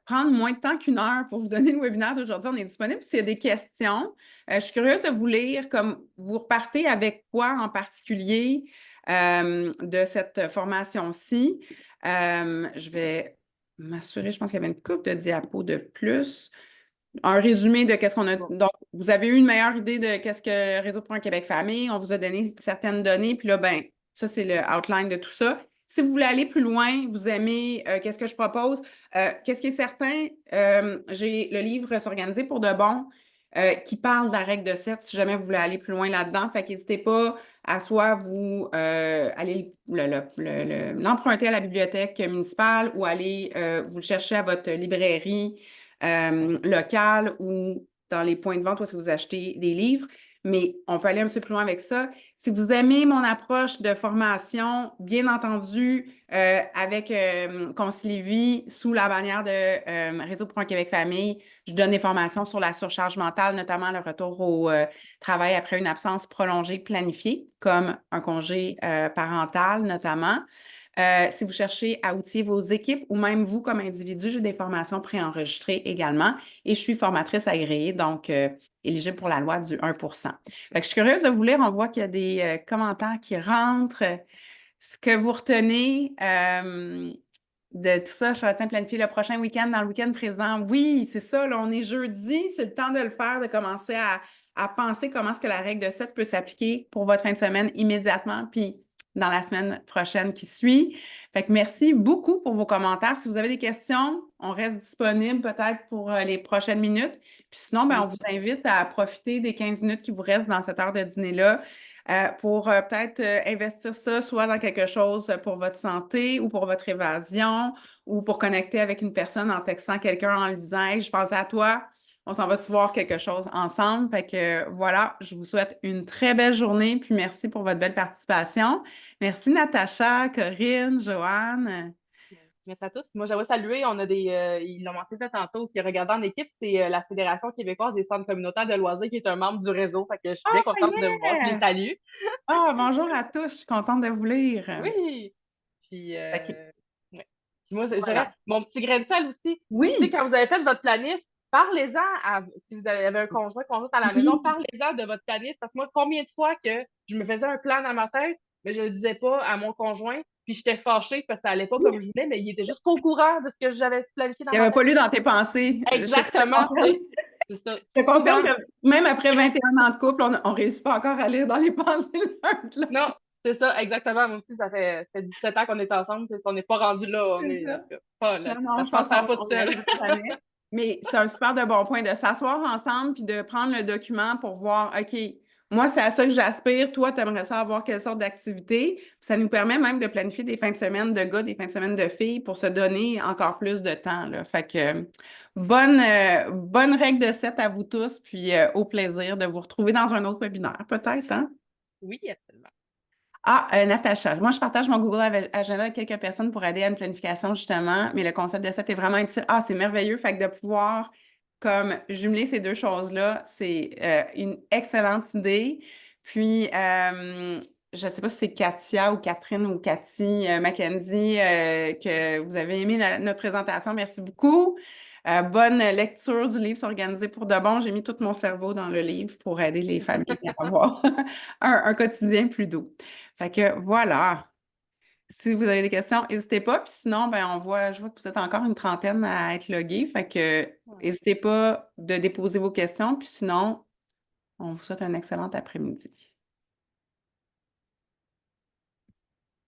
prendre moins de temps qu'une heure pour vous donner le webinaire d'aujourd'hui. On est disponible. S'il y a des questions, je suis curieuse de vous lire comme vous repartez avec quoi en particulier de cette formation-ci. Je vais m'assurer, je pense qu'il y avait une coupe de diapos de plus. Un résumé de qu'est-ce qu'on a. Bon. Donc, vous avez eu une meilleure idée de qu'est-ce que Réseau pour un Québec Famille. On vous a donné certaines données. Puis là, ben, ça, c'est le outline de tout ça. Si vous voulez aller plus loin, vous aimez qu'est-ce que je propose, qu'est-ce qui est certain, j'ai le livre S'organiser pour de bon qui parle de la règle de 7 si jamais vous voulez aller plus loin là-dedans. Fait qu'hésitez pas à soit vous aller l'emprunter à la bibliothèque municipale ou aller vous le chercher à votre librairie locale ou dans les points de vente où est-ce que vous achetez des livres. Mais on peut aller un petit peu plus loin avec ça. Si vous aimez mon approche de formation, bien entendu, avec Concilivie, sous la bannière de Réseau pour un Québec Famille, je donne des formations sur la surcharge mentale, notamment le retour au travail après une absence prolongée planifiée, comme un congé parental notamment. Si vous cherchez à outiller vos équipes ou même vous comme individu, j'ai des formations préenregistrées également et je suis formatrice agréée, donc éligible pour la loi du 1 Fait que je suis curieuse de vous lire. On voit qu'il y a des commentaires qui rentrent. Ce que vous retenez de tout ça, je suis en train de planifier le prochain week-end dans le week-end présent. Oui, c'est ça, là, on est jeudi, c'est le temps de le faire, de commencer à penser comment est-ce que la règle de 7 peut s'appliquer pour votre fin de semaine immédiatement. Puis dans la semaine prochaine qui suit. Fait que merci beaucoup pour vos commentaires. Si vous avez des questions, on reste disponible peut-être pour les prochaines minutes. Puis sinon, ben, on vous invite à profiter des 15 minutes qui vous restent dans cette heure de dîner-là pour peut-être investir ça soit dans quelque chose pour votre santé ou pour votre évasion ou pour connecter avec une personne en textant quelqu'un en lui disant « Hey, je pensais à toi ». On s'en va-tu voir quelque chose ensemble? Fait que voilà, je vous souhaite une très belle journée, puis merci pour votre belle participation. Merci Natacha, Corinne, Joanne. Merci à tous. Moi, j'aimerais saluer, on a ils l'ont mentionné tantôt, qui regardent en équipe, c'est la Fédération québécoise des centres communautaires de loisirs qui est un membre du réseau. Fait que je suis bien Oh, contente de vous voir. Je les yeah! salue. Ah, bonjour à tous, je suis contente de vous lire. Oui! Puis, OK, ouais. Puis moi, j'aurais voilà. mon petit grain de sel aussi. Tu sais, Oui, quand vous avez fait votre planif, parlez-en si vous avez un conjoint à la maison, oui. parlez-en de votre planif. Parce que moi, combien de fois que je me faisais un plan dans ma tête, mais je ne le disais pas à mon conjoint, puis j'étais fâchée parce que ça allait pas comme je voulais, mais il était juste pas au courant de ce que j'avais planifié dans Il n'y ma avait tête. pas lu dans tes pensées. Je te Exactement, confirme. c'est ça. Je te confirme Souvent, que même après 21 ans de couple, on ne réussit pas encore à lire dans les pensées l'un de l'autre. non, c'est ça, exactement. Moi aussi, ça fait 17 ans qu'on est ensemble, puis on n'est pas rendu là. On C'est est, en ça. tout cas, pas, Non, non, la je pense France ne qu'on pas tout n'y seul. arrivera jamais. Mais c'est un super de bon point de s'asseoir ensemble puis de prendre le document pour voir, OK, moi, c'est à ça que j'aspire. Toi, tu aimerais ça avoir quelle sorte d'activité? Ça nous permet même de planifier des fins de semaine de gars, des fins de semaine de filles pour se donner encore plus de temps, là. Fait que bonne règle de 7 à vous tous, puis au plaisir de vous retrouver dans un autre webinaire, peut-être, hein? Oui, absolument. Ah, Natacha, moi, je partage mon Google Agenda avec quelques personnes pour aider à une planification, justement, mais le concept de ça est vraiment utile. Ah, c'est merveilleux. Fait que de pouvoir, comme, jumeler ces deux choses-là, c'est une excellente idée. Puis, je ne sais pas si c'est Katia ou Catherine ou Cathy Mackenzie que vous avez aimé notre présentation. Merci beaucoup. Bonne lecture du livre S'organiser pour de bon. J'ai mis tout mon cerveau dans le livre pour aider les familles à avoir un quotidien plus doux. Fait que voilà. Si vous avez des questions, n'hésitez pas. Puis sinon, ben je vois que vous êtes encore une trentaine à être logués. Fait que Ouais. n'hésitez pas de déposer vos questions. Puis sinon, on vous souhaite un excellent après-midi.